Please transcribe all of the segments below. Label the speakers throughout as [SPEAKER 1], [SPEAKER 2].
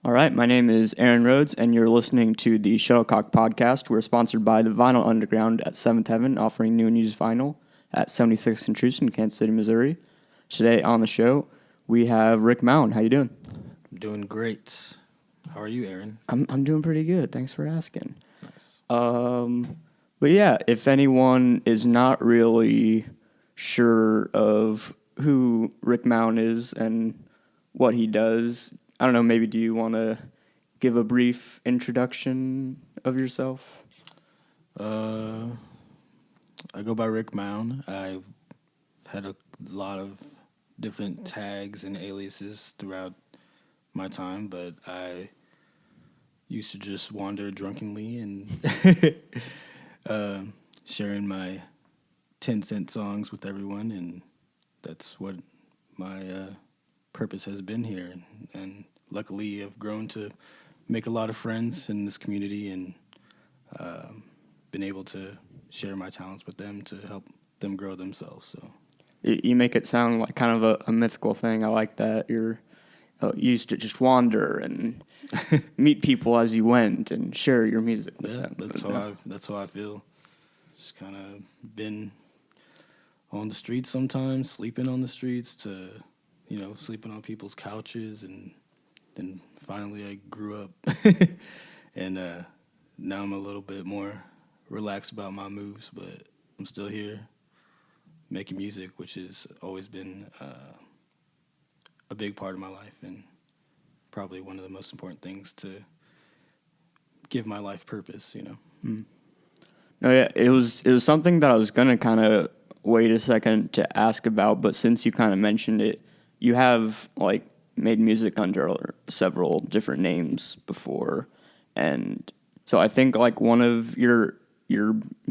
[SPEAKER 1] All right, my name is Aaron Rhodes, and you're listening to the Shuttlecock podcast. We're sponsored by the Vinyl Underground at 7th Heaven, offering new and used vinyl at 76th and Truce in Kansas City, Missouri. Today on the show, we have Rick Maun. How you doing?
[SPEAKER 2] I'm doing great. How are you, Aaron?
[SPEAKER 1] I'm doing pretty good. Thanks for asking.
[SPEAKER 2] Nice.
[SPEAKER 1] But yeah, if anyone is not really sure of who Rick Maun is and what he does, I don't know, maybe do you want to give a brief introduction of yourself?
[SPEAKER 2] I go by Rick Maun. I've had a lot of different tags and aliases throughout my time, but I used to just wander drunkenly and sharing my 10-cent songs with everyone, and that's what my purpose has been here. And luckily, I've grown to make a lot of friends in this community and been able to share my talents with them to help them grow themselves. So
[SPEAKER 1] You make it sound like kind of a mythical thing. I like that. You're used to just wander and meet people as you went and share your music with them.
[SPEAKER 2] That's how I feel. Just kind of been on the streets sometimes, sleeping on the streets to, sleeping on people's couches, and then finally I grew up and now I'm a little bit more relaxed about my moves, but I'm still here making music, which has always been a big part of my life and probably one of the most important things to give my life purpose,
[SPEAKER 1] Mm. No, yeah, it was something that I was gonna kind of wait a second to ask about, but since you kind of mentioned it, you have like made music under several different names before, and so I think like one of your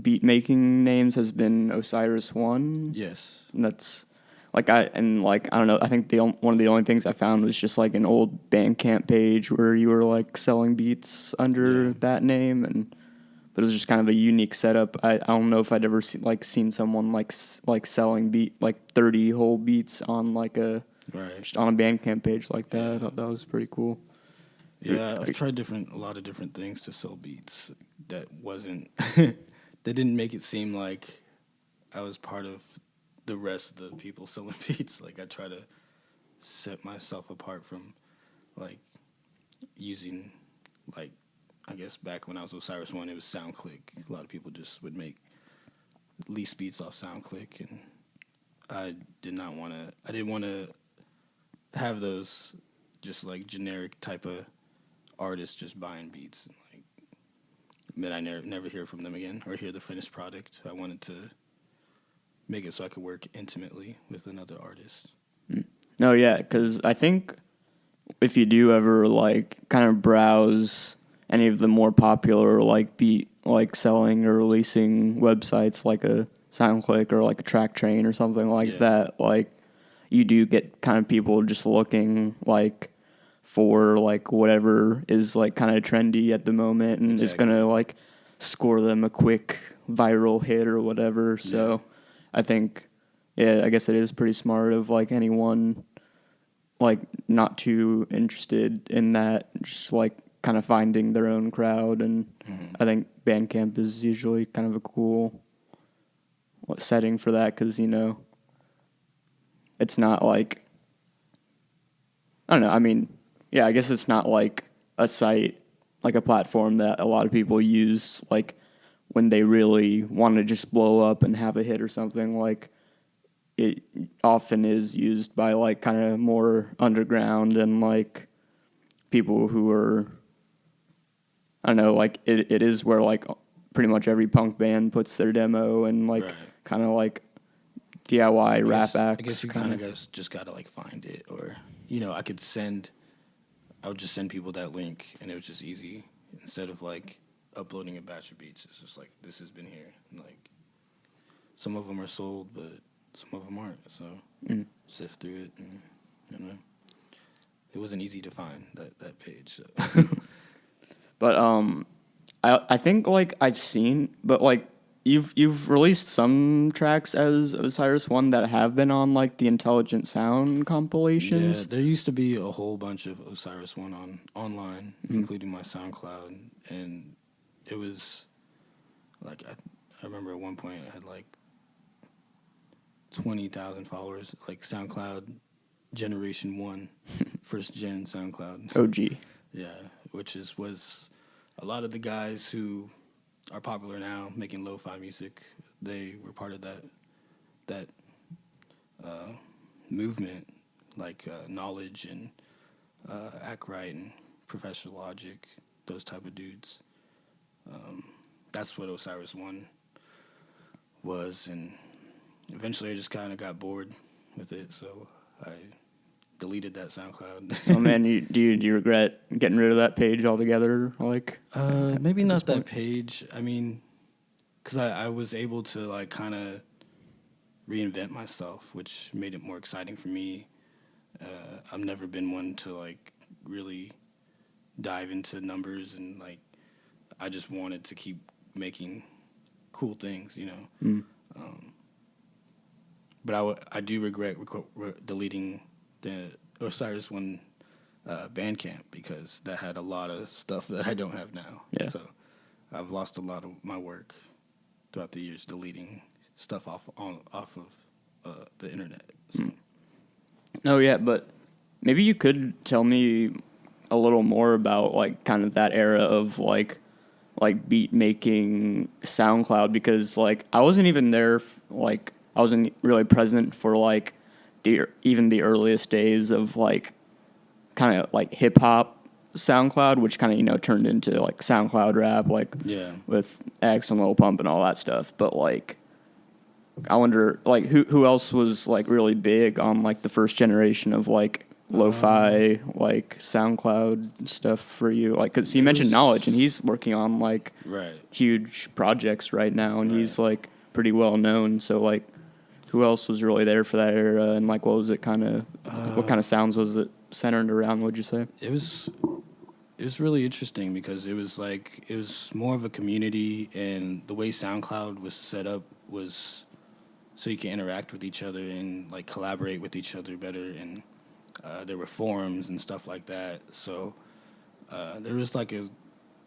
[SPEAKER 1] beat making names has been Osiris One.
[SPEAKER 2] Yes,
[SPEAKER 1] and that's like I don't know. I think one of the only things I found was just like an old Bandcamp page where you were like selling beats under that name, but it was just kind of a unique setup. I don't know if I'd ever seen someone like selling 30 whole beats on like just on a Bandcamp page like that.
[SPEAKER 2] Yeah.
[SPEAKER 1] I thought that was pretty cool.
[SPEAKER 2] Yeah, I've tried a lot of different things to sell beats that wasn't that didn't make it seem like I was part of the rest of the people selling beats. Like I try to set myself apart from like using like I guess back when I was with Cyrus One, it was SoundClick. A lot of people just would make lease beats off SoundClick, and I didn't want to have those just like generic type of artists just buying beats and like then I never hear from them again or hear the finished product. I wanted to make it so I could work intimately with another artist.
[SPEAKER 1] No, yeah, because I think if you do ever like kind of browse any of the more popular like beat like selling or releasing websites like a SoundClick or like a Track Train or something like that, like you do get kind of people just looking like for like whatever is like kind of trendy at the moment and is gonna like score them a quick viral hit or whatever. So I think I guess it is pretty smart of like anyone like not too interested in that, just like kind of finding their own crowd, and I think Bandcamp is usually kind of a cool setting for that because it's not like I don't know. I mean, I guess it's not like a site like a platform that a lot of people use like when they really want to just blow up and have a hit or something. Like it often is used by like kind of more underground and like people who are I don't know, like it is where like pretty much every punk band puts their demo and like kind of like DIY rap acts.
[SPEAKER 2] I guess you kind of just gotta like find it, or I would just send people that link, and it was just easy instead of like uploading a batch of beats. It's just like this has been here, and like some of them are sold, but some of them aren't. So sift through it, and it wasn't easy to find that page. So.
[SPEAKER 1] But I think like I've seen, but like you've released some tracks as Osiris One that have been on like the Intelligent Sound compilations.
[SPEAKER 2] Yeah, there used to be a whole bunch of Osiris One online,
[SPEAKER 1] Mm-hmm.
[SPEAKER 2] including my SoundCloud, and it was like I remember at one point I had like 20,000 followers, like SoundCloud Generation 1, first gen SoundCloud.
[SPEAKER 1] OG.
[SPEAKER 2] Yeah, which was a lot of the guys who are popular now making lo-fi music. They were part of that movement, like Knowledge and Act Right and Professor Logic, those type of dudes. That's what Osiris One was, and eventually I just kind of got bored with it, so I deleted that SoundCloud.
[SPEAKER 1] Oh man, do you regret getting rid of that page altogether? Like,
[SPEAKER 2] Maybe not that
[SPEAKER 1] point?
[SPEAKER 2] page. I mean, because I was able to like kind of reinvent myself, which made it more exciting for me. I've never been one to like really dive into numbers, and like I just wanted to keep making cool things, you know.
[SPEAKER 1] Mm.
[SPEAKER 2] But I do regret deleting the Osiris One Bandcamp, because that had a lot of stuff that I don't have now.
[SPEAKER 1] Yeah.
[SPEAKER 2] So I've lost a lot of my work throughout the years deleting stuff off of the internet. So.
[SPEAKER 1] Oh yeah, but maybe you could tell me a little more about like kind of that era of like beat making SoundCloud, because like I wasn't even there, like I wasn't really present for like even the earliest days of like kind of like hip hop SoundCloud, which kind of, you know, turned into like SoundCloud rap, like
[SPEAKER 2] Yeah.
[SPEAKER 1] with X and Lil Pump and all that stuff. But like I wonder like who else was like really big on like the first generation of like lo-fi like SoundCloud stuff for you, like because you mentioned Knowledge and he's working on like
[SPEAKER 2] Right.
[SPEAKER 1] huge projects right now and
[SPEAKER 2] Right.
[SPEAKER 1] he's like pretty well known, so like who else was really there for that era, and like what was it kind of what kind of sounds was it centered around, would you say?
[SPEAKER 2] It was really interesting because it was more of a community, and the way SoundCloud was set up was so you can interact with each other and like collaborate with each other better, and there were forums and stuff like that. So there was like a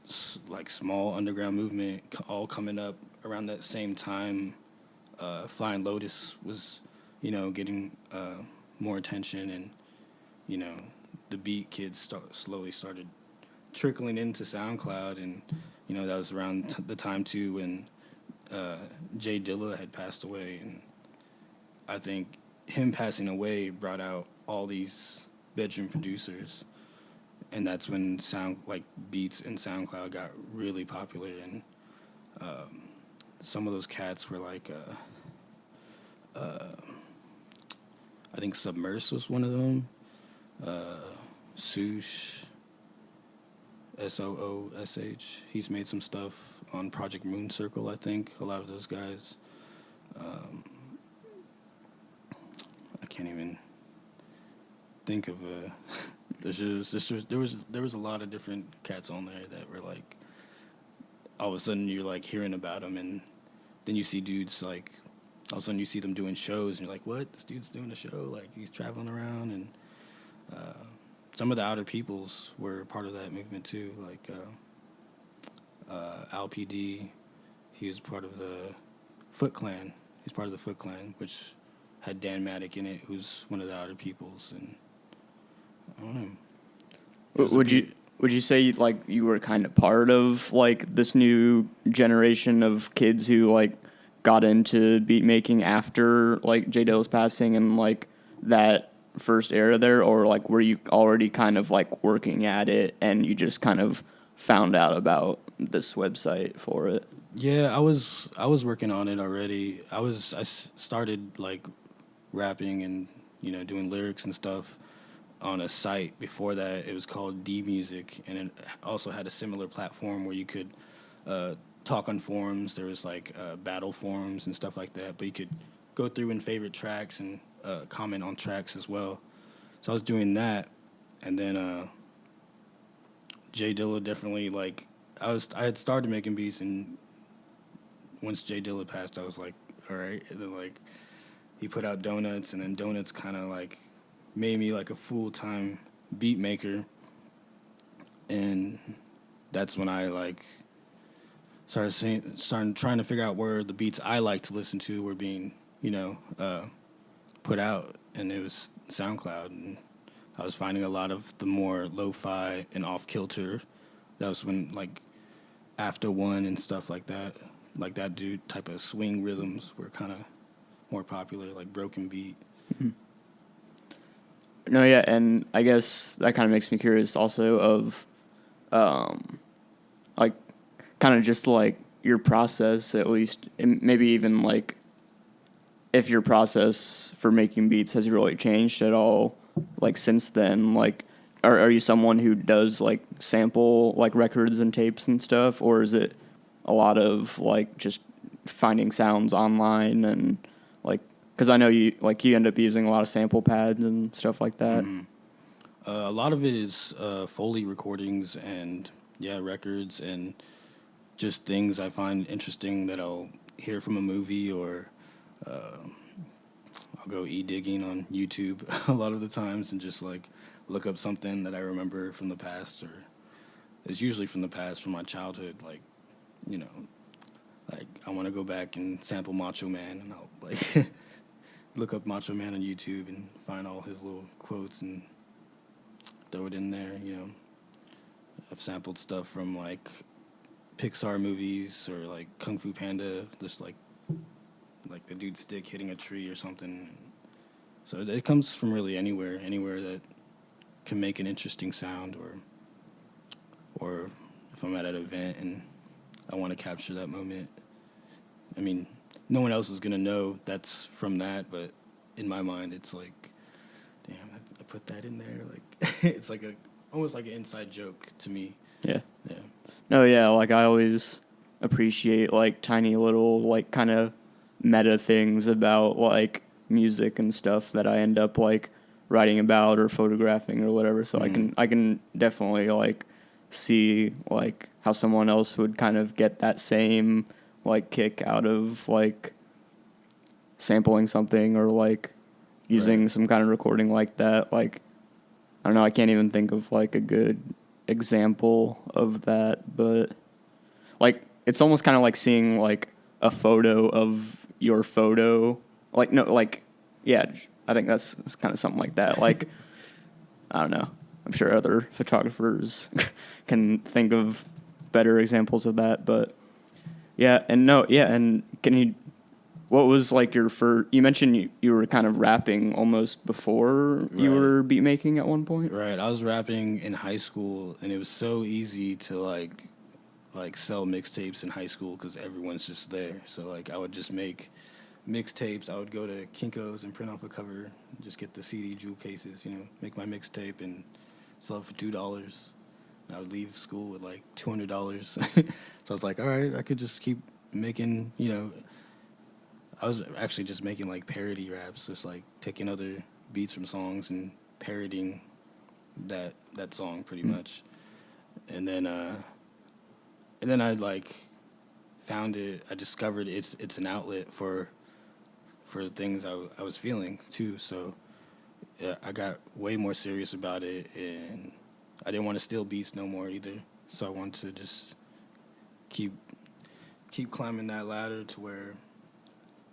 [SPEAKER 2] small underground movement all coming up around that same time. Flying Lotus was, you know, getting more attention, and you know, the beat kids slowly started trickling into SoundCloud, and you know that was around the time too when Jay Dilla had passed away, and I think him passing away brought out all these bedroom producers, and that's when beats and SoundCloud got really popular, and some of those cats were like I think Submerse was one of them, Soosh, SOOSH. He's made some stuff on Project Moon Circle, I think. A lot of those guys. I can't even think of a. There was a lot of different cats on there that were like. All of a sudden, you're like hearing about them, and then you see dudes like. All of a sudden, you see them doing shows, and you're like, "What? This dude's doing a show? Like he's traveling around." And some of the Outer Peoples were part of that movement too, like Al PD. He was part of the Foot Clan. He's part of the Foot Clan, which had Dan Maddock in it, who's one of the Outer Peoples, and I don't know.
[SPEAKER 1] Would you say like you were kind of part of like this new generation of kids who like got into beat making after like J Dilla's passing and like that first era there, or like were you already kind of like working at it and you just kind of found out about this website for it?
[SPEAKER 2] Yeah, I was working on it already. I started like rapping and, you know, doing lyrics and stuff on a site before that. It was called D Music, and it also had a similar platform where you could talk on forums. There was like battle forums and stuff like that, but you could go through and favorite tracks and comment on tracks as well. So I was doing that, and then Jay Dilla definitely like I had started making beats, and once Jay Dilla passed, I was like, all right. And then like he put out Donuts, and then Donuts kind of like made me like a full-time beat maker, and that's when I like started trying to figure out where the beats I like to listen to were being, put out, and it was SoundCloud, and I was finding a lot of the more lo-fi and off-kilter. That was when like After One and stuff like that dude type of swing rhythms were kind of more popular, like broken beat.
[SPEAKER 1] Mm-hmm. No, yeah, and I guess that kind of makes me curious also of, like, kind of just like your process, at least, and maybe even like if your process for making beats has really changed at all, like since then. Like, are you someone who does like sample like records and tapes and stuff, or is it a lot of like just finding sounds online and like, because I know you end up using a lot of sample pads and stuff like that.
[SPEAKER 2] Mm-hmm. A lot of it is Foley recordings and records and just things I find interesting that I'll hear from a movie, or I'll go e-digging on YouTube a lot of the times and just like look up something that I remember from the past, or it's usually from the past, from my childhood. Like, you know, like I want to go back and sample Macho Man, and I'll like look up Macho Man on YouTube and find all his little quotes and throw it in there. You know, I've sampled stuff from like Pixar movies or like Kung Fu Panda, just like the dude's stick hitting a tree or something. So it comes from really anywhere that can make an interesting sound, or if I'm at an event and I want to capture that moment. I mean, no one else is gonna know that's from that, but in my mind, it's like, damn, I put that in there. Like, it's like almost like an inside joke to me.
[SPEAKER 1] Yeah.
[SPEAKER 2] Yeah.
[SPEAKER 1] No, yeah, like I always appreciate like tiny little like kind of meta things about like music and stuff that I end up like writing about or photographing or whatever. So I can definitely like see like how someone else would kind of get that same like kick out of like sampling something or like using some kind of recording like that. Like, I don't know, I can't even think of like a good example of that, but like it's almost kind of like seeing like a photo of your photo. Like, no, like, yeah, I think that's kind of something like that. Like, I don't know. I'm sure other photographers can think of better examples of that, but yeah, and no, yeah, and what was like your first, you mentioned you were kind of rapping almost before you were beat making at one point?
[SPEAKER 2] Right, I was rapping in high school, and it was so easy to like sell mixtapes in high school because everyone's just there. So like I would just make mixtapes. I would go to Kinko's and print off a cover, just get the CD jewel cases, make my mixtape and sell it for $2. I would leave school with like $200. So I was like, all right, I could just keep making, I was actually just making like parody raps, just like taking other beats from songs and parodying that song pretty much. And then I like found it. I discovered it's an outlet for the things I was feeling too. So yeah, I got way more serious about it, and I didn't want to steal beats no more either. So I wanted to just keep climbing that ladder to where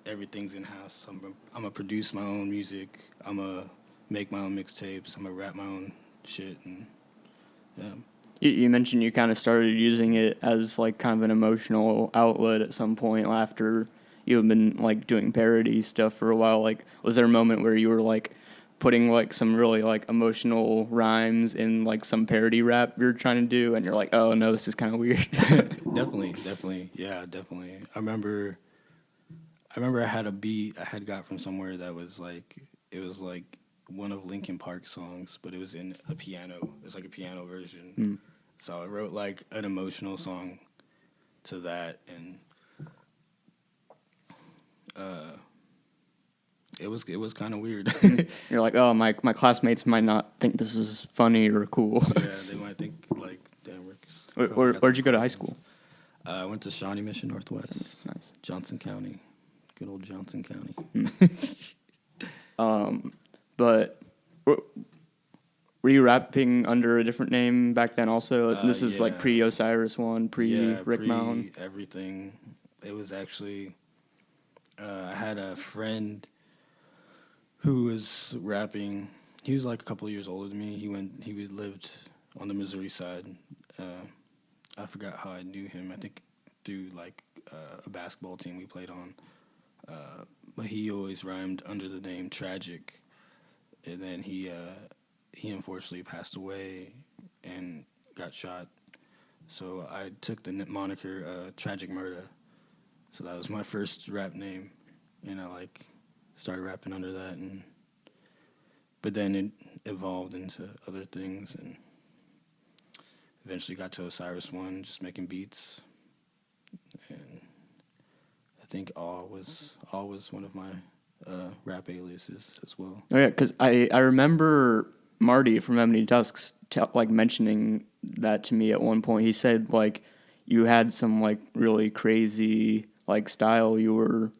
[SPEAKER 2] everything's in house. I'm gonna produce my own music. I'm gonna make my own mixtapes. I'm gonna rap my own shit, and yeah.
[SPEAKER 1] You mentioned you kind of started using it as like kind of an emotional outlet at some point after you had been like doing parody stuff for a while. Like, was there a moment where you were like putting like some really like emotional rhymes in like some parody rap you're trying to do, and you're like, oh no, this is kind of weird?
[SPEAKER 2] Definitely, yeah, definitely. I remember I had a beat I had got from somewhere that was like, it was like one of Linkin Park's songs, but it was in a piano. It's like a piano version. So I wrote like an emotional song to that, and it was kind of weird.
[SPEAKER 1] You're like, oh, my classmates might not think this is funny or cool.
[SPEAKER 2] Yeah, they might think like, damn,
[SPEAKER 1] Where'd you go to high school?
[SPEAKER 2] I went to Shawnee Mission Northwest,
[SPEAKER 1] Nice.
[SPEAKER 2] Johnson County, good old Johnson County.
[SPEAKER 1] But were you rapping under a different name back then also? This is like
[SPEAKER 2] Yeah.
[SPEAKER 1] pre-Osiris one, pre-Rick Maun.
[SPEAKER 2] Everything. It was actually, I had a friend who was rapping. He was like a couple of years older than me. He lived on the Missouri side. I forgot how I knew him. I think through like a basketball team we played on. But he always rhymed under the name Tragic. And then he unfortunately passed away and got shot. So I took the moniker Tragic Murder. So that was my first rap name, and I like started rapping under that. But then it evolved into other things, and eventually got to Osiris One, just making beats. And I think All was one of my rap aliases as well.
[SPEAKER 1] Oh yeah, because I remember Marty from Ebony Tusks like mentioning that to me at one point. He said like you had some like really crazy like style you were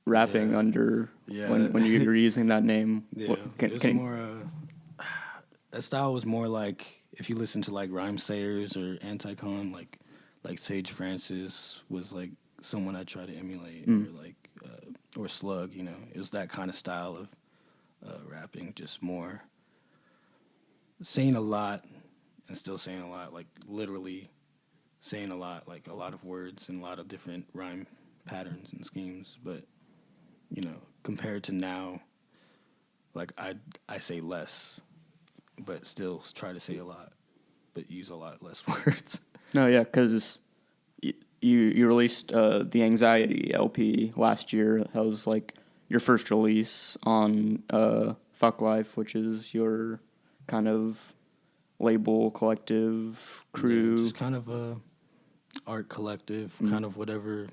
[SPEAKER 1] rapping under when you were using that name.
[SPEAKER 2] Yeah, it was more. That style was more like if you listen to like Rhyme Sayers or Anticon, like Sage Francis was like someone I try to emulate, or like or Slug. You know, it was that kind of style of rapping, just more saying a lot and still saying a lot, like literally saying a lot, like a lot of words and a lot of different rhyme patterns and schemes. But you know, compared to now, like I say less, but still try to say a lot, but use a lot less words.
[SPEAKER 1] No, yeah, because you released the Anxiety LP last year. That was like your first release on Fuklyfe, which is your kind of label, collective, crew.
[SPEAKER 2] Yeah, just kind of a art collective, kind of whatever,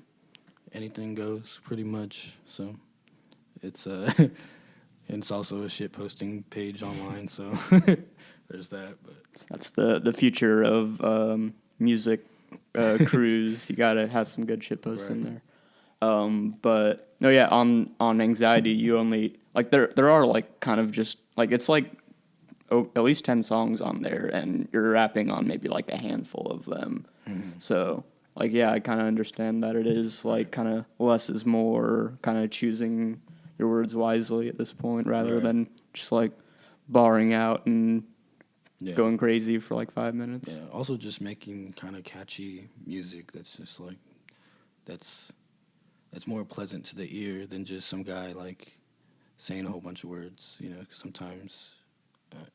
[SPEAKER 2] anything goes, pretty much. So it's it's also a shit posting page online. So there's that. But
[SPEAKER 1] That's the future of music crews. You gotta have some good shit posts in there. But no, yeah, on Anxiety, you only like there are like kind of just like it's like at least 10 songs on there, and you're rapping on maybe like a handful of them. So like yeah, I kind of understand that it is like kind of less is more, kind of choosing your words wisely at this point rather than just like barring out and going crazy for like 5 minutes.
[SPEAKER 2] Yeah, also just making kind of catchy music that's just like that's more pleasant to the ear than just some guy like saying a whole bunch of words. You know, 'cause sometimes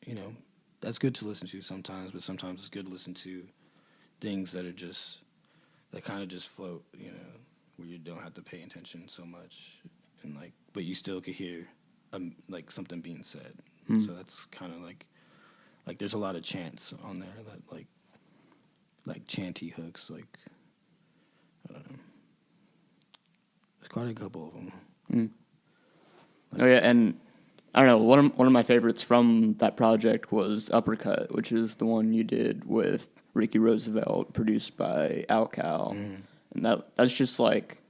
[SPEAKER 2] you know, that's good to listen to sometimes, but sometimes it's good to listen to things that are just that kind of just float. You know, where you don't have to pay attention so much, and like, but you still could hear like something being said. So that's kind of like there's a lot of chants on there that like chanty hooks, like I don't know. There's quite a couple of them.
[SPEAKER 1] Oh yeah, and I don't know, one of my favorites from that project was Uppercut, which is the one you did with Ricky Roosevelt, produced by Alcal. And that's just like,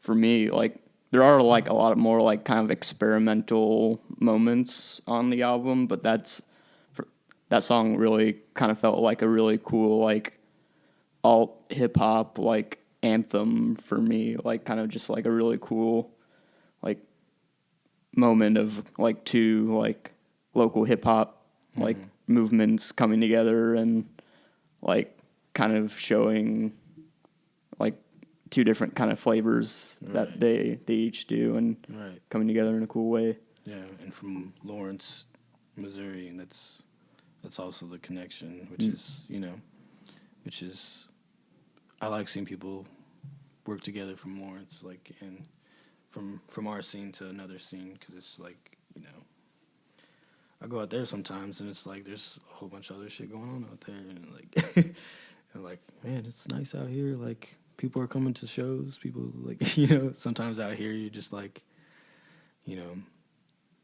[SPEAKER 1] for me, like there are like a lot of more like kind of experimental moments on the album, but that song really kind of felt like a really cool like alt hip hop like anthem for me, like kind of just like a really cool like moment of like two like local hip hop like movements coming together and like kind of showing like two different kind of flavors that they each do and coming together in a cool way.
[SPEAKER 2] Yeah, and from Lawrence, Missouri, and that's also the connection, which is, you know, I like seeing people work together from Lawrence, like, and from our scene to another scene, because it's like, you know, I go out there sometimes and it's like there's a whole bunch of other shit going on out there, and like, and like, man, it's nice out here. Like, people are coming to shows. People like, you know, sometimes out here you just like, you know,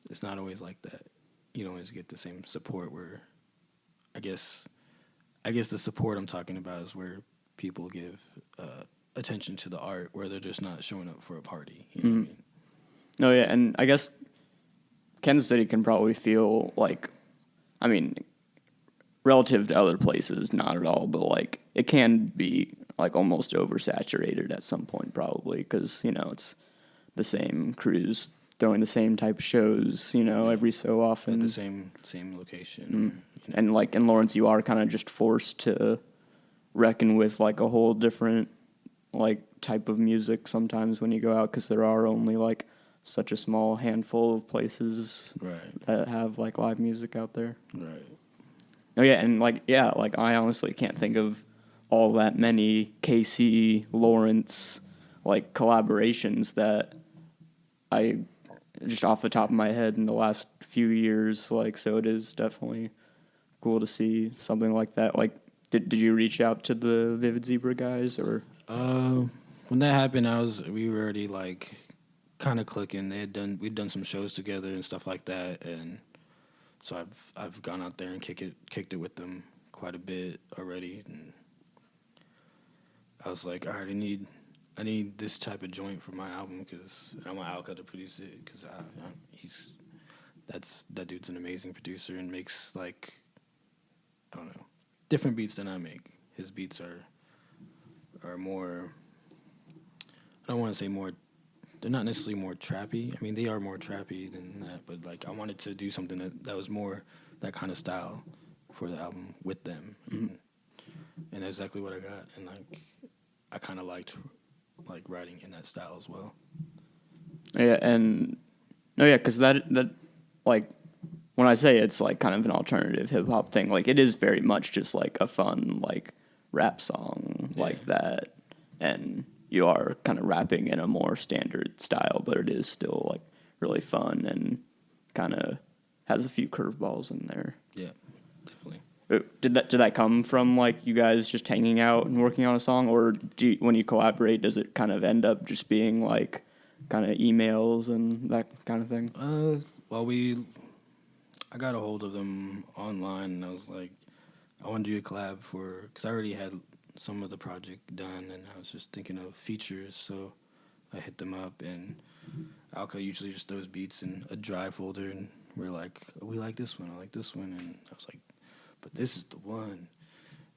[SPEAKER 2] it's not always like that. You don't always get the same support. Where I guess the support I'm talking about is where people give attention to the art, where they're just not showing up for a party. You know what I mean?
[SPEAKER 1] No, yeah, and I guess Kansas City can probably feel like, I mean, relative to other places, not at all, but like it can be like almost oversaturated at some point, probably, because it's the same crews throwing the same type of shows, every so often.
[SPEAKER 2] At the same location.
[SPEAKER 1] And like in Lawrence, you are kind of just forced to reckon with like a whole different like type of music sometimes when you go out, because there are only like such a small handful of places that have like live music out there.
[SPEAKER 2] Right.
[SPEAKER 1] Oh yeah, and like I honestly can't think of all that many KC Lawrence like collaborations that I just off the top of my head in the last few years. Like, so it is definitely cool to see something like that. Like, did you reach out to the Vivid Zebra guys or?
[SPEAKER 2] When that happened, we were already like kind of clicking. We'd done some shows together and stuff like that, and so I've gone out there and kicked it with them quite a bit already. And I was like, all right, I need this type of joint for my album, because I want Alka to produce it, because that dude's an amazing producer and makes like, I don't know, different beats than I make. His beats are more, I don't want to say more, they're not necessarily more trappy. I mean, they are more trappy than that, but like I wanted to do something that was more that kind of style for the album with them. And that's exactly what I got. And like I kind of liked like writing in that style as well.
[SPEAKER 1] Yeah, and no, yeah, because that like when I say it's like kind of an alternative hip hop thing, like it is very much just like a fun like rap song like that, and you are kind of rapping in a more standard style, but it is still like really fun and kind of has a few curveballs in there.
[SPEAKER 2] Yeah, definitely.
[SPEAKER 1] Did that come from like you guys just hanging out and working on a song, or when you collaborate, does it kind of end up just being like kind of emails and that kind of thing?
[SPEAKER 2] Well, I got a hold of them online, and I was like, I want to do a collab because I already had some of the project done, and I was just thinking of features, so I hit them up, and Alka usually just throws beats in a drive folder, and we're like, oh, we like this one, I like this one, and I was like, but this is the one.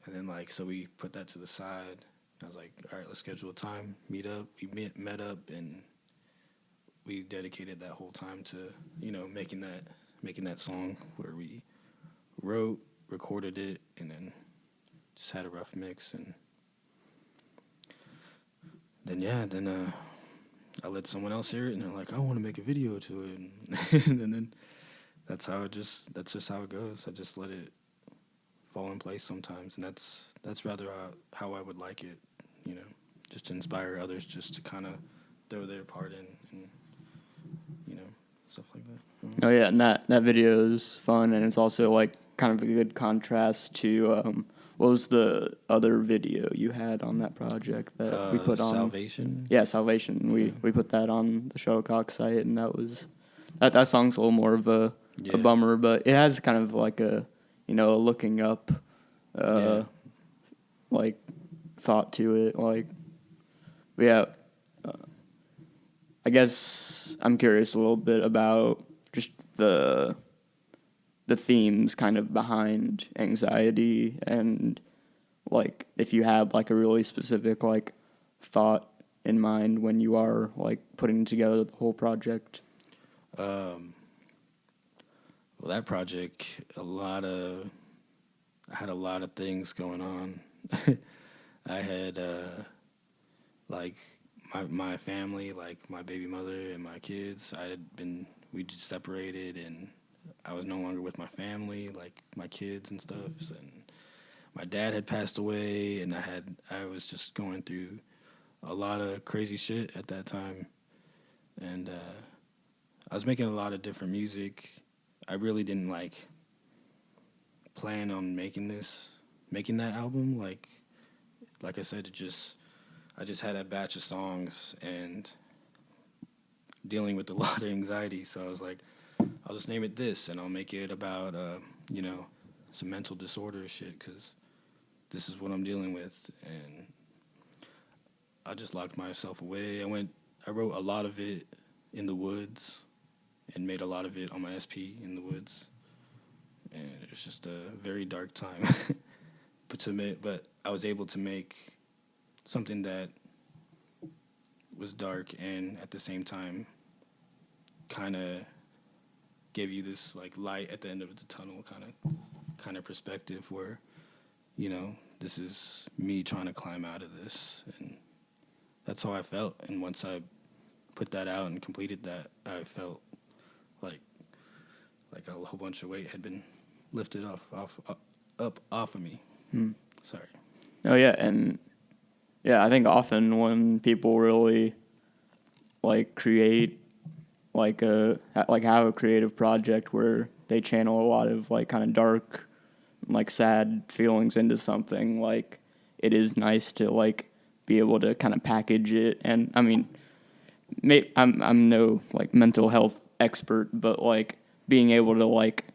[SPEAKER 2] And then like, so we put that to the side. I was like, all right, let's schedule a time, meet up. We met up, and we dedicated that whole time to, making that song, where we wrote, recorded it, and then just had a rough mix. And then I let someone else hear it, and they're like, I want to make a video to it. And then that's just how it goes. I just let it fall in place sometimes, and that's rather how I would like it, just to inspire others, just to kind of throw their part in, and stuff like that.
[SPEAKER 1] Oh yeah, and that video is fun, and it's also like kind of a good contrast to what was the other video you had on that project that we put on?
[SPEAKER 2] Salvation.
[SPEAKER 1] Yeah, Salvation. Yeah. We put that on the Shuttlecock site, and that song's a little more of a bummer, but it has kind of like a looking up like thought to it. Like, yeah. I guess I'm curious a little bit about just the themes kind of behind anxiety, and like if you had like a really specific like thought in mind when you are like putting together the whole project.
[SPEAKER 2] Well, that project, I had a lot of things going on. I had like my family, like my baby mother and my kids. We just separated, and I was no longer with my family, like my kids and stuff. And my dad had passed away, and I was just going through a lot of crazy shit at that time. And I was making a lot of different music. I really didn't like plan on making that album. Like I said, I just had a batch of songs and dealing with a lot of anxiety. So I was like, I'll just name it this, and I'll make it about some mental disorder shit, because this is what I'm dealing with, and I just locked myself away. I wrote a lot of it in the woods, and made a lot of it on my SP in the woods, and it was just a very dark time. But I was able to make something that was dark and at the same time kind of gave you this like light at the end of the tunnel kind of perspective where, you know, this is me trying to climb out of this, and that's how I felt. And once I put that out and completed that, I felt like a whole bunch of weight had been lifted off of me. Sorry.
[SPEAKER 1] Oh yeah, and yeah, I think often when people really like create like have a creative project where they channel a lot of like kind of dark, like sad feelings into something, like it is nice to like be able to kind of package it. And I mean, I'm no like mental health expert, but like being able to like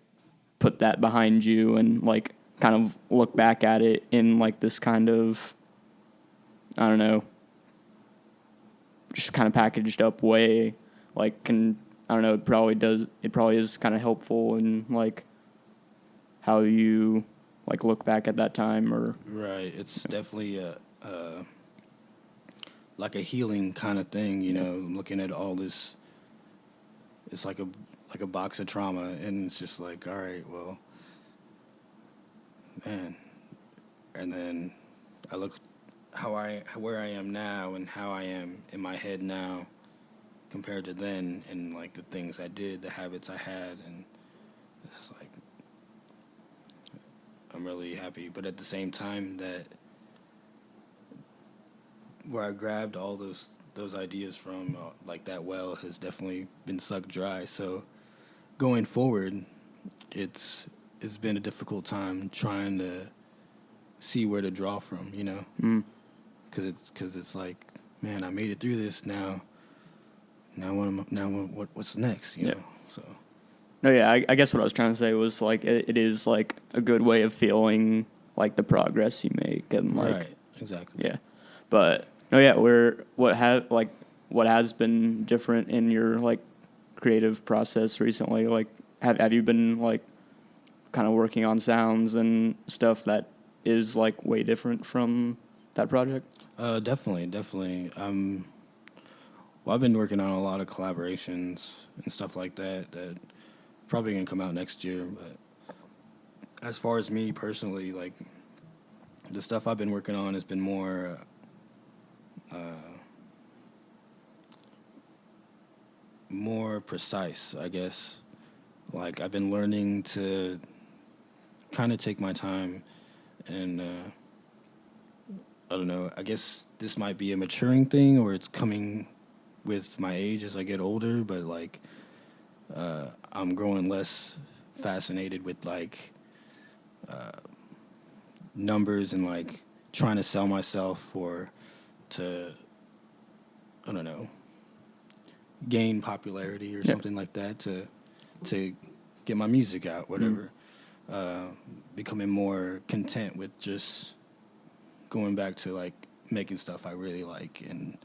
[SPEAKER 1] put that behind you and like kind of look back at it in like this kind of, I don't know, just kind of packaged up way, like I don't know, it probably is kind of helpful in like how you like look back at that time. Or
[SPEAKER 2] Right. It's definitely like a healing kind of thing, you know. I'm looking at all this, it's like a box of trauma, and it's just like, all right, well, man. And then I look where I am now and how I am in my head now compared to then, and like the things I did, the habits I had, and it's like I'm really happy. But at the same time, that where I grabbed all those ideas from, like that well has definitely been sucked dry. So going forward, it's been a difficult time trying to see where to draw from, you know, because it's like, man, I made it through this. Now what's next, you know? So.
[SPEAKER 1] No, yeah, I guess what I was trying to say was like it is like a good way of feeling like the progress you make and like
[SPEAKER 2] Right, exactly.
[SPEAKER 1] Yeah, but no, yeah, what has been different in your like creative process recently? Like, have you been like kind of working on sounds and stuff that is like way different from that project?
[SPEAKER 2] Definitely. Well, I've been working on a lot of collaborations and stuff like that probably gonna come out next year. But as far as me personally, like the stuff I've been working on has been more more precise, I guess. Like I've been learning to kind of take my time, and I don't know. I guess this might be a maturing thing, or it's coming with my age as I get older. But like, I'm growing less fascinated with like numbers and like trying to sell myself or to, I don't know, gain popularity or something like that to get my music out, whatever. Becoming more content with just going back to like making stuff I really like and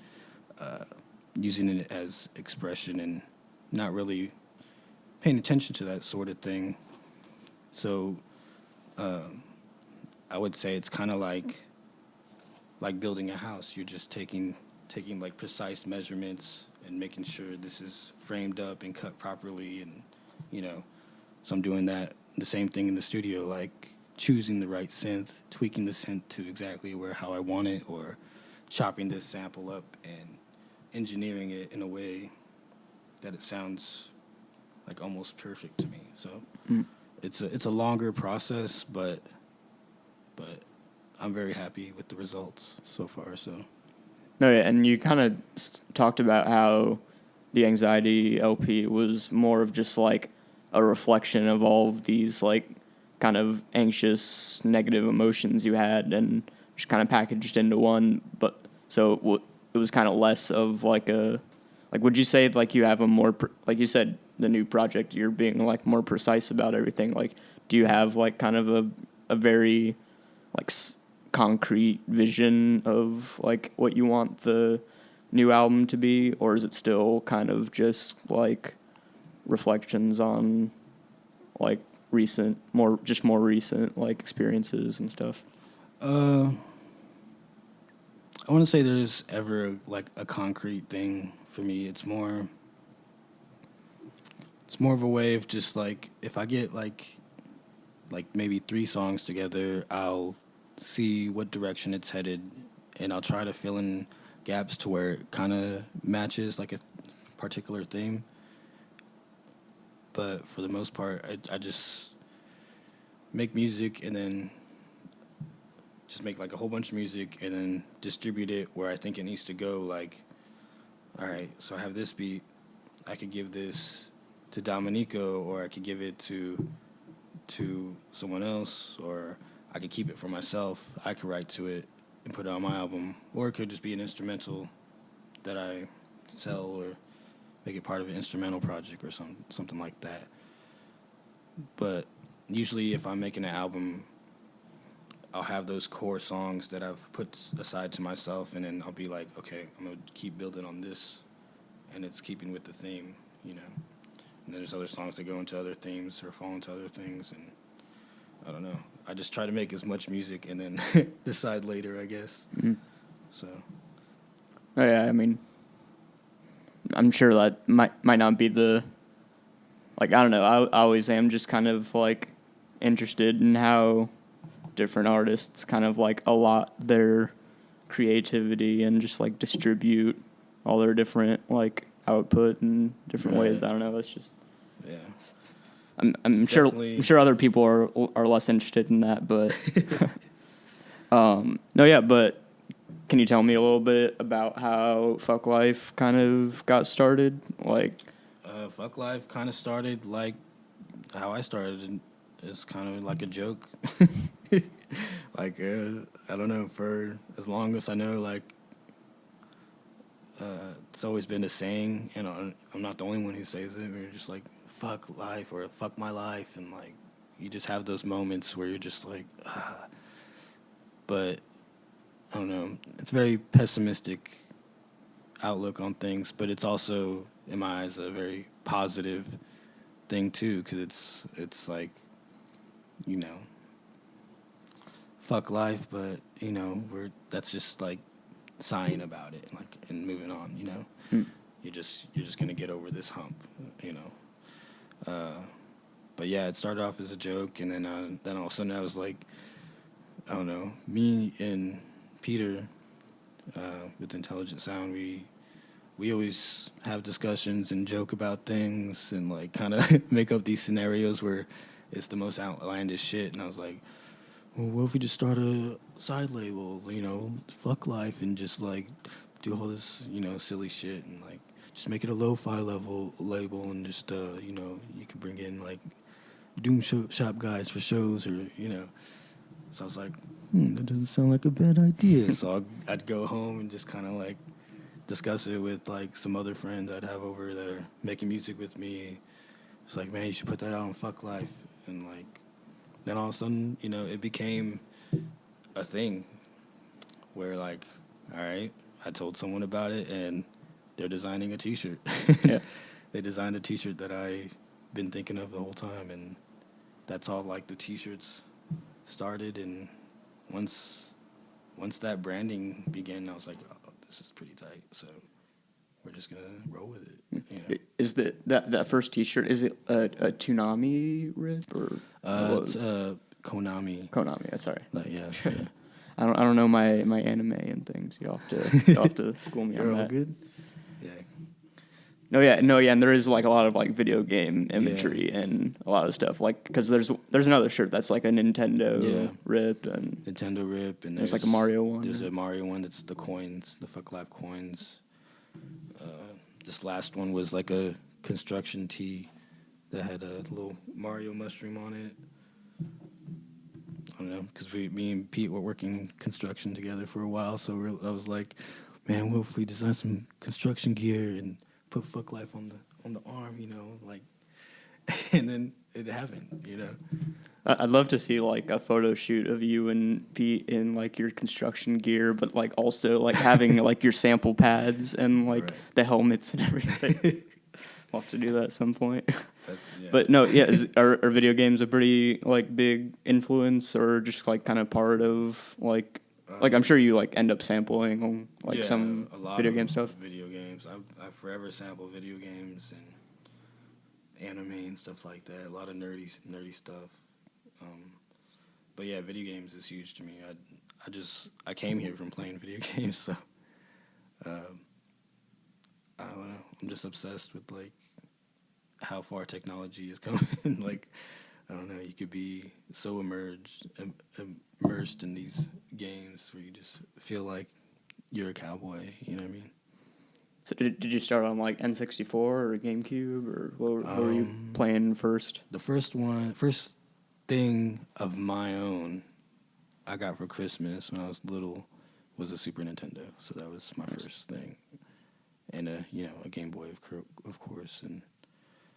[SPEAKER 2] using it as expression and not really paying attention to that sort of thing. So I would say it's kind of like building a house. You're just taking like precise measurements and making sure this is framed up and cut properly, and you know, so I'm doing that the same thing in the studio, like choosing the right synth, tweaking the synth to exactly how I want it, or chopping this sample up and engineering it in a way that it sounds like almost perfect to me. So it's a longer process, but I'm very happy with the results so far. So.
[SPEAKER 1] No, yeah, and you kind of talked about how the Anxiety LP was more of just like a reflection of all of these like kind of anxious, negative emotions you had, and just kind of packaged into one. But so it was kind of less of like a, like, would you say like you have a more like you said the new project, you're being like more precise about everything. Like, do you have like kind of a very like concrete vision of like what you want the new album to be, or is it still kind of just like reflections on like more recent like experiences and stuff?
[SPEAKER 2] I wouldn't say there's ever like a concrete thing for me. It's more of a way of just like if I get like maybe 3 songs together, I'll see what direction it's headed, and I'll try to fill in gaps to where it kind of matches like a particular theme. But for the most part, I just make music and then just make like a whole bunch of music and then distribute it where I think it needs to go. Like, all right, so I have this beat, I could give this to Dominico, or I could give it to someone else, or I could keep it for myself. I could write to it and put it on my album, or it could just be an instrumental that I sell or make it part of an instrumental project or something like that. But usually if I'm making an album, I'll have those core songs that I've put aside to myself, and then I'll be like, okay, I'm going to keep building on this, and it's keeping with the theme, you know. And there's other songs that go into other themes or fall into other things, and I don't know. I just try to make as much music and then decide later, I guess. Mm-hmm. So.
[SPEAKER 1] Oh yeah, I mean, I'm sure that might not be the, like, I don't know. I always am just kind of like interested in how different artists kind of like allot their creativity and just like distribute all their different like output in different ways. I don't know. It's just,
[SPEAKER 2] yeah.
[SPEAKER 1] I'm sure other people are less interested in that, but no, yeah. But can you tell me a little bit about how Fuklyfe kind of got started? Like,
[SPEAKER 2] Fuklyfe kind of started like how I started. It's kind of like a joke. Like, I don't know, for as long as I know, like, it's always been a saying, and I'm not the only one who says it. We're just like, fuck life, or fuck my life, and like, you just have those moments where you're just like, ah. But, I don't know, it's a very pessimistic outlook on things, but it's also, in my eyes, a very positive thing too, because it's like, you know, fuck life, but you know, that's just like sighing about it, like, and moving on. You know, you're just gonna get over this hump. You know, but yeah, it started off as a joke, and then all of a sudden I was like, I don't know, me and Peter with Intelligent Sound, we always have discussions and joke about things and like kind of make up these scenarios where it's the most outlandish shit. And I was like, well, what if we just start a side label, you know, Fuklyfe, and just like do all this, you know, silly shit, and like just make it a lo-fi level label, and just you know, you can bring in like Doom Shop guys for shows, or you know. So I was like, that doesn't sound like a bad idea. So I'd go home and just kind of like discuss it with like some other friends I'd have over that are making music with me. It's like, man, you should put that out on Fuklyfe, and like. Then all of a sudden, you know, it became a thing where, like, all right, I told someone about it, and they're designing a T-shirt. Yeah. They designed a T-shirt that I've been thinking of the whole time, and that's all, like, the T-shirts started. And once that branding began, I was like, oh, this is pretty tight, so we're just going to roll with it. You know?
[SPEAKER 1] Is that first T-shirt, is it a Toonami rip, or
[SPEAKER 2] it's Konami.
[SPEAKER 1] Konami, sorry.
[SPEAKER 2] Yeah.
[SPEAKER 1] I don't know my anime and things. You'll have to school me on that.
[SPEAKER 2] You're all good? Yeah.
[SPEAKER 1] No, yeah, and there is like a lot of like video game imagery and a lot of stuff, like, because there's another shirt that's like a Nintendo rip, and there's like a Mario one.
[SPEAKER 2] There's a Mario one that's the coins, the Fuklyfe coins. This last one was like a construction tee that had a little Mario mushroom on it. I don't know, because me and Pete were working construction together for a while, so I was like, man, what if we design some construction gear and put Fuklyfe on the arm, you know, like, and then it happened.
[SPEAKER 1] I'd love to see like a photo shoot of you and Pete in like your construction gear, but like also like having like your sample pads and like
[SPEAKER 2] Right.
[SPEAKER 1] the helmets and everything. We'll have to do that at some point.
[SPEAKER 2] Yeah.
[SPEAKER 1] But no, yeah, are video games a pretty like big influence or just like kind of part of like I'm sure you like end up sampling like some
[SPEAKER 2] a lot
[SPEAKER 1] video
[SPEAKER 2] of
[SPEAKER 1] game stuff.
[SPEAKER 2] video games. I forever sample video games and anime and stuff like that. A lot of nerdy stuff. But yeah, video games is huge to me. I came here from playing video games, so I don't know. I'm just obsessed with like how far technology is coming. Like, I don't know. You could be so immersed in these games where you just feel like you're a cowboy. You know what I mean?
[SPEAKER 1] So did you start on like N64 or GameCube or what were you playing first?
[SPEAKER 2] The first thing of my own I got for Christmas when I was little was a Super Nintendo. So that was my first thing, and a Game Boy of course.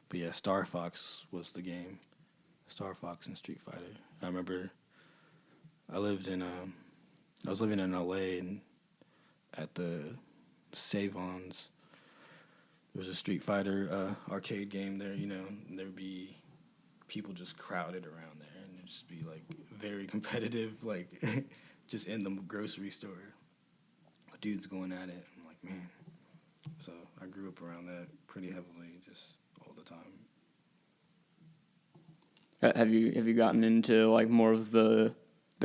[SPEAKER 2] But yeah, Star Fox was the game. Star Fox and Street Fighter. I remember I was living in LA, and at the Save-Ons there was a Street Fighter arcade game there, and there'd be people just crowded around there, and it'd just be like very competitive, like just in the grocery store, dudes going at it. I'm like, man. So I grew up around that pretty heavily, just all the time.
[SPEAKER 1] Have you gotten into like more of the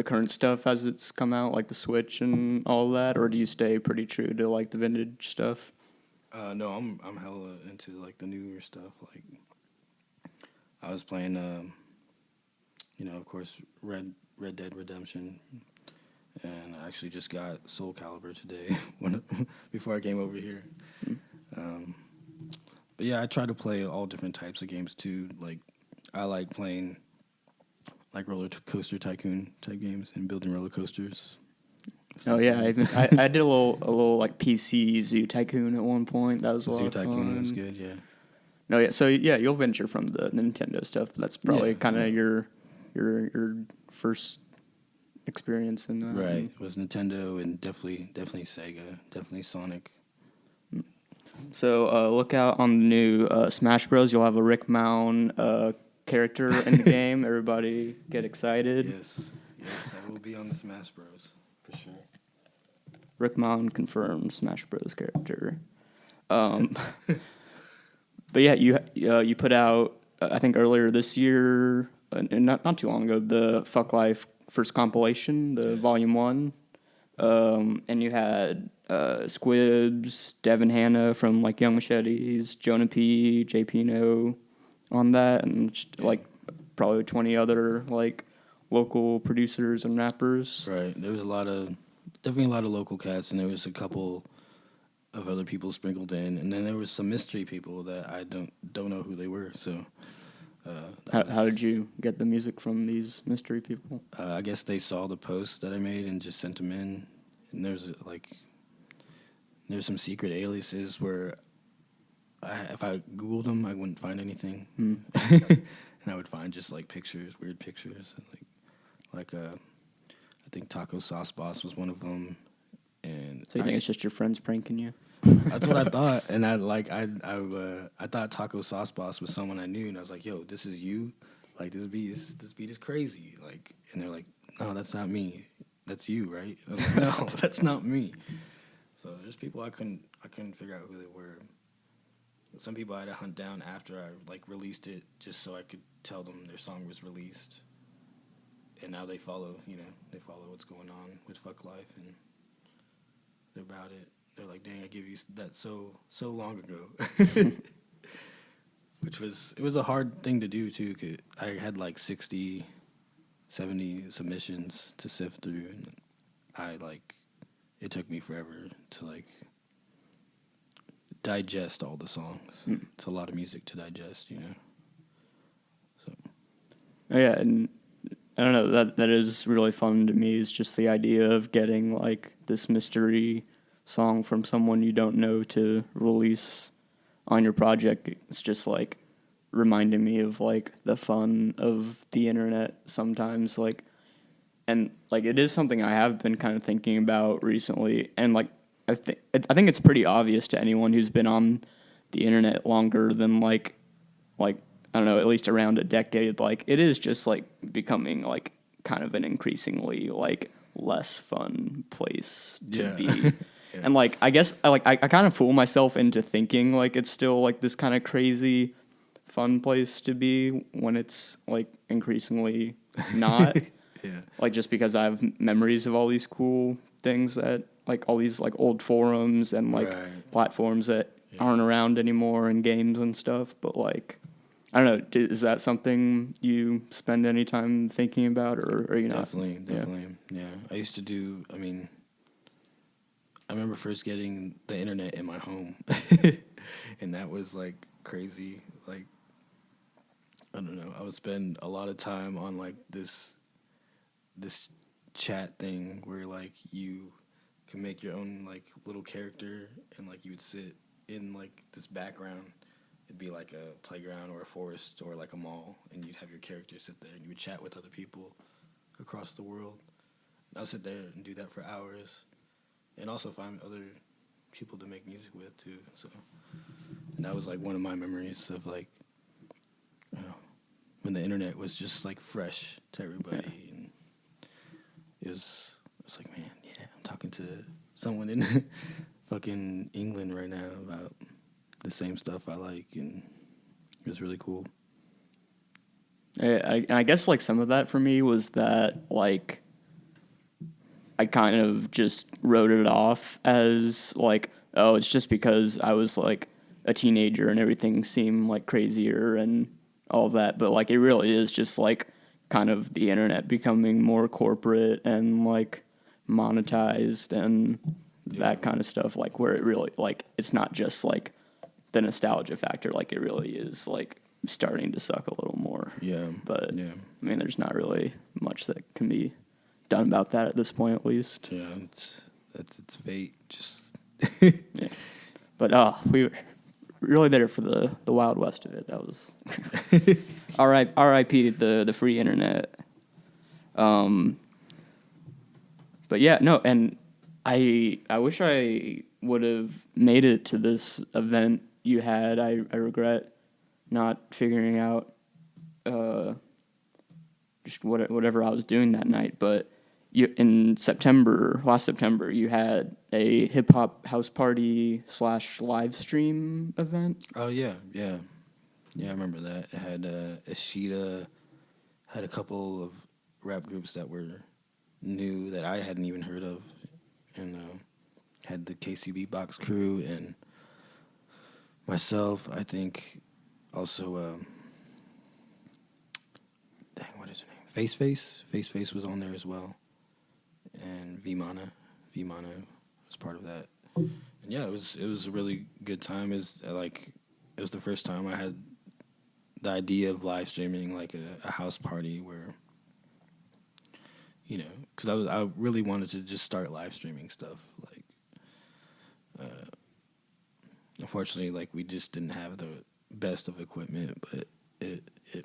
[SPEAKER 1] current stuff as it's come out, like the Switch and all that, or do you stay pretty true to like the vintage stuff?
[SPEAKER 2] No, I'm hella into like the newer stuff. Like I was playing, of course, Red Dead Redemption, and I actually just got Soul Calibur today before I came over here. But yeah, I try to play all different types of games too. Like I like playing like roller coaster tycoon type games and building roller coasters.
[SPEAKER 1] Oh yeah, I did a little like PC Zoo Tycoon at one point. That was a lot of fun.
[SPEAKER 2] Zoo Tycoon was good, yeah.
[SPEAKER 1] No, yeah. So yeah, you'll venture from the Nintendo stuff, but that's probably kind of your first experience in that.
[SPEAKER 2] Right, it was Nintendo and definitely Sega, definitely Sonic.
[SPEAKER 1] So look out on the new Smash Bros. You'll have a Rick Maun character in the game. Everybody get excited.
[SPEAKER 2] Yes, I will be on the Smash Bros. For sure.
[SPEAKER 1] Rick Maun confirmed Smash Bros. Character. But yeah, you put out I think earlier this year, and not too long ago, the Fuklyfe first compilation, the Volume 1, and you had Squibs, Devin Hanna from like Young Machetes, Jonah P, JP No on that, and just, like probably 20 other like local producers and rappers.
[SPEAKER 2] Right, there was definitely a lot of local cats, and there was a couple of other people sprinkled in, and then there was some mystery people that I don't know who they were. So,
[SPEAKER 1] How did you get the music from these mystery people?
[SPEAKER 2] I guess they saw the post that I made and just sent them in, and there's some secret aliases where if I Googled them, I wouldn't find anything, and I would find just like pictures, weird pictures, and I think Taco Sauce Boss was one of them. And
[SPEAKER 1] So you think it's just your friends pranking you?
[SPEAKER 2] That's what I thought, and I thought Taco Sauce Boss was someone I knew, and I was like, "Yo, this is you? Like this beat is crazy!" Like, and they're like, "No, that's not me. That's you, right?" I was like, "No, that's not me." So there's people I couldn't figure out who they were. Some people I had to hunt down after I like released it, just so I could tell them their song was released, and now they follow what's going on with Fuklyfe, and they're about it. They're like, dang, I gave you that so long ago. It was a hard thing to do, too, 'cause I had like 60, 70 submissions to sift through, and it took me forever to like digest all the songs. It's a lot of music to digest, So.
[SPEAKER 1] Oh, yeah, and I don't know, that is really fun to me, is just the idea of getting like this mystery song from someone you don't know to release on your project. It's just like reminding me of like the fun of the internet sometimes, like, and like it is something I have been kind of thinking about recently, and like I think it's pretty obvious to anyone who's been on the internet longer than like I don't know, at least around a decade. Like it is just like becoming like kind of an increasingly like less fun place to
[SPEAKER 2] Yeah.
[SPEAKER 1] be.
[SPEAKER 2] Yeah.
[SPEAKER 1] And like I guess I kind of fool myself into thinking like it's still like this kind of crazy fun place to be when it's like increasingly not.
[SPEAKER 2] Yeah.
[SPEAKER 1] Like just because I have memories of all these cool things that like all these like old forums and like
[SPEAKER 2] Right.
[SPEAKER 1] platforms that
[SPEAKER 2] Yeah.
[SPEAKER 1] aren't around anymore and games and stuff. But like I don't know, is that something you spend any time thinking about, or are you not?
[SPEAKER 2] Definitely. Yeah. I used to do. I mean, I remember first getting the internet in my home, and that was like crazy. Like I don't know. I would spend a lot of time on like this chat thing where like you can make your own like little character, and like you would sit in like this background. It'd be like a playground or a forest or like a mall, and you'd have your character sit there and you would chat with other people across the world. And I'll sit there and do that for hours, and also find other people to make music with too. So and that was like one of my memories of like, you know, when the internet was just like fresh to everybody, and it was like, man, yeah, I'm talking to someone in fucking England right now about the same stuff I like, and it was really cool.
[SPEAKER 1] I guess like some of that for me was that like I kind of just wrote it off as like, oh, it's just because I was like a teenager and everything seemed like crazier and all that. But like it really is just like kind of the internet becoming more corporate and like monetized and that kind of stuff. Like where it really like it's not just like the nostalgia factor. Like it really is like starting to suck a little more.
[SPEAKER 2] Yeah.
[SPEAKER 1] But
[SPEAKER 2] Yeah.
[SPEAKER 1] I mean, there's not really much that can be done about that at this point, at least.
[SPEAKER 2] Yeah, that's its fate. Just
[SPEAKER 1] Yeah. But we were really there for the Wild West of it. That was R.I.P. the free internet. But yeah, no, and I wish I would have made it to this event you had. I regret not figuring out just whatever I was doing that night. But in last September, you had a hip hop house party / live stream event.
[SPEAKER 2] oh yeah, yeah, yeah. I remember that. It had Ishida, had a couple of rap groups that were new that I hadn't even heard of, and had the KCB Box crew and myself. I think also, dang, what is her name? Face was on there as well, and Vimana was part of that. And yeah, it was a really good time. It was the first time I had the idea of live streaming like a house party where, you know, because I really wanted to just start live streaming stuff. Like, unfortunately, like we just didn't have the best of equipment, but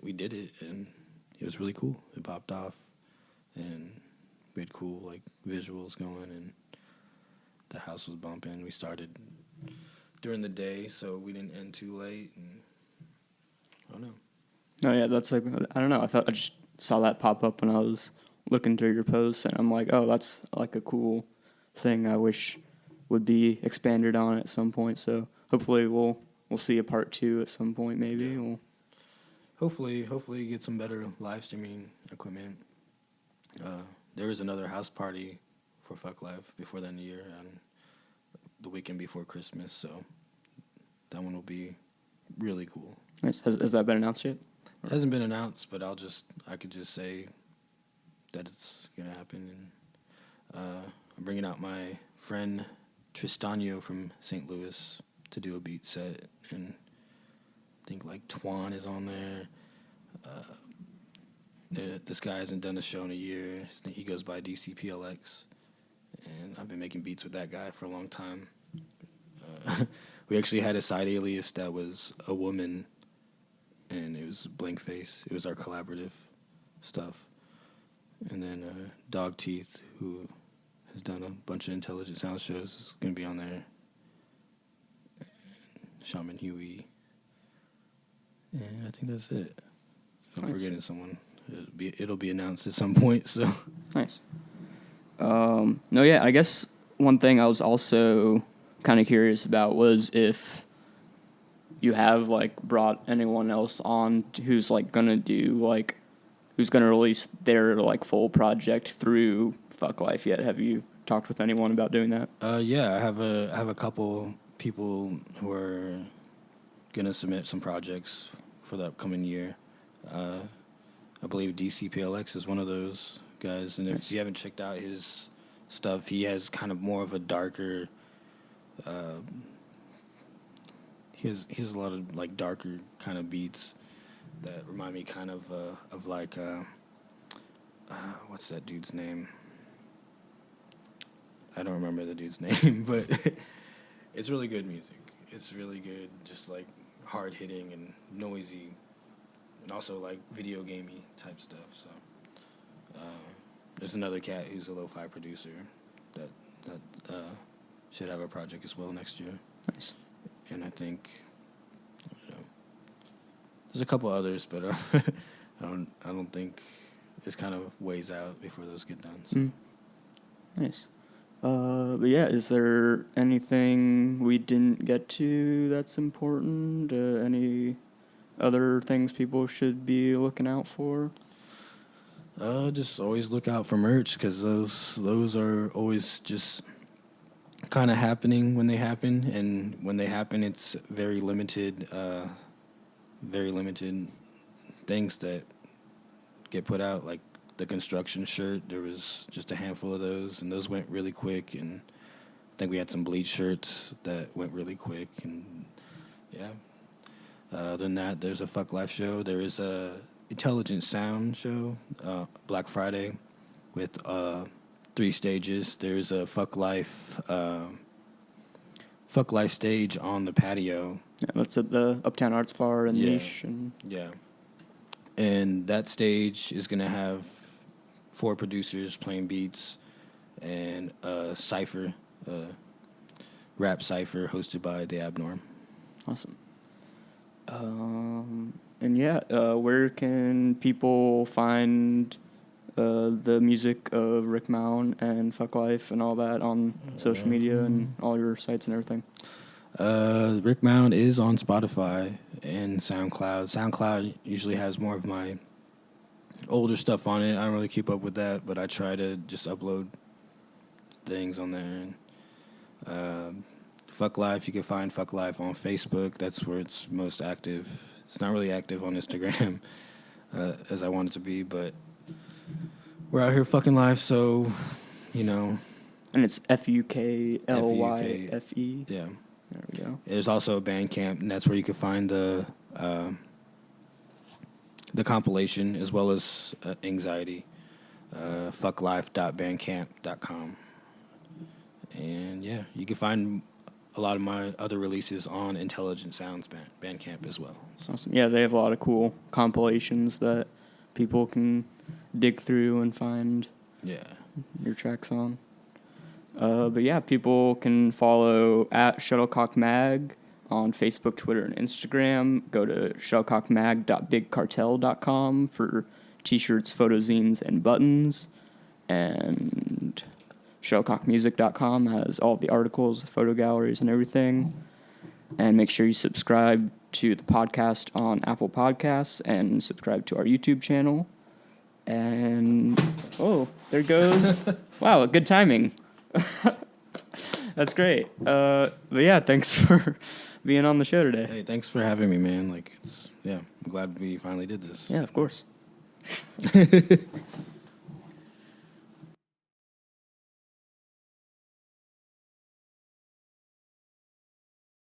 [SPEAKER 2] we did it, and it was really cool. It popped off, and we had cool like visuals going, and the house was bumping. We started during the day, so we didn't end too late, and I don't know.
[SPEAKER 1] Oh yeah, that's like I don't know. I just saw that pop up when I was looking through your posts, and I'm like, oh, that's like a cool thing. I wish would be expanded on at some point. So hopefully we'll see a part 2 at some point. Maybe.
[SPEAKER 2] Yeah.
[SPEAKER 1] We'll,
[SPEAKER 2] Hopefully get some better live streaming equipment. There was another house party for Fuklyfe before the end of the year, and the weekend before Christmas, so that one will be really cool.
[SPEAKER 1] nice. Has that been announced yet?
[SPEAKER 2] It hasn't been announced, but I could just say that it's gonna happen. And I'm bringing out my friend Tristano from St. Louis to do a beat set, and I think like Twan is on there. This guy hasn't done a show in a year. He goes by DCPLX, and I've been making beats with that guy for a long time. We actually had a side alias that was a woman and it was Blank Face. It was our collaborative stuff. And then Dog Teeth, who has done a bunch of Intelligent Sound shows, is going to be on there. And Shaman Huey. And I think that's it. If I'm forgetting someone, it'll be announced at some point. So
[SPEAKER 1] nice. No, yeah, I guess one thing I was also kind of curious about was if you have like brought anyone else on who's like gonna do like who's gonna release their like full project through Fuklyfe yet. Have you talked with anyone about doing that?
[SPEAKER 2] Yeah, I have a couple people who are gonna submit some projects for the upcoming year. I believe DCPLX is one of those guys, and if you haven't checked out his stuff, he has kind of more of a darker. He has a lot of like darker kind of beats that remind me kind of like what's that dude's name? I don't remember the dude's name, but it's really good music. It's really good, just like hard hitting and noisy, and also like video gamey type stuff. So there's another cat who's a lo-fi producer that should have a project as well next year.
[SPEAKER 1] Nice.
[SPEAKER 2] And I think there's a couple others, but I don't think it's kind of ways out before those get done. So.
[SPEAKER 1] Nice. But yeah, is there anything we didn't get to that's important? Any other things people should be looking out for?
[SPEAKER 2] Just always look out for merch, because those are always just kind of happening when they happen, and when they happen, it's very limited things that get put out. Like the construction shirt, there was just a handful of those, and those went really quick. And I think we had some bleach shirts that went really quick, and yeah. Other than that, there's a Fuklyfe show. There is a Intelligent Sound show, Black Friday, with 3 stages. There's a Fuklyfe stage on the patio.
[SPEAKER 1] Yeah, that's at the Uptown Arts Bar and Niche.
[SPEAKER 2] Yeah. And that stage is going to have 4 producers playing beats and a cypher, rap cypher hosted by The Abnorm.
[SPEAKER 1] Awesome. And yeah, where can people find the music of Rick Maun and Fuklyfe and all that on social media and all your sites and everything?
[SPEAKER 2] Rick Maun is on Spotify and SoundCloud. SoundCloud usually has more of my older stuff on it. I don't really keep up with that, but I try to just upload things on there. And Fuklyfe, you can find Fuklyfe on Facebook. That's where it's most active. It's not really active on Instagram as I want it to be, but we're out here fucking live, so, you know.
[SPEAKER 1] And it's Fuklyfe.
[SPEAKER 2] Yeah.
[SPEAKER 1] There we go.
[SPEAKER 2] There's also a Bandcamp, and that's where you can find the compilation as well as Anxiety. Fuklyfe.bandcamp.com. And yeah, you can find a lot of my other releases on Intelligent Sounds Bandcamp as well.
[SPEAKER 1] That's awesome. Yeah, they have a lot of cool compilations that people can dig through and find your tracks on. But yeah, people can follow at Shuttlecock Mag on Facebook, Twitter, and Instagram. Go to shuttlecockmag.bigcartel.com for t-shirts, photozines, and buttons. And shuttlecockmusic.com has all the articles, photo galleries, and everything. And make sure you subscribe to the podcast on Apple Podcasts and subscribe to our YouTube channel. And, oh, there goes. Wow, good timing. That's great. But yeah, thanks for being on the show today.
[SPEAKER 2] Hey, thanks for having me, man. I'm glad we finally did this.
[SPEAKER 1] Yeah, of course.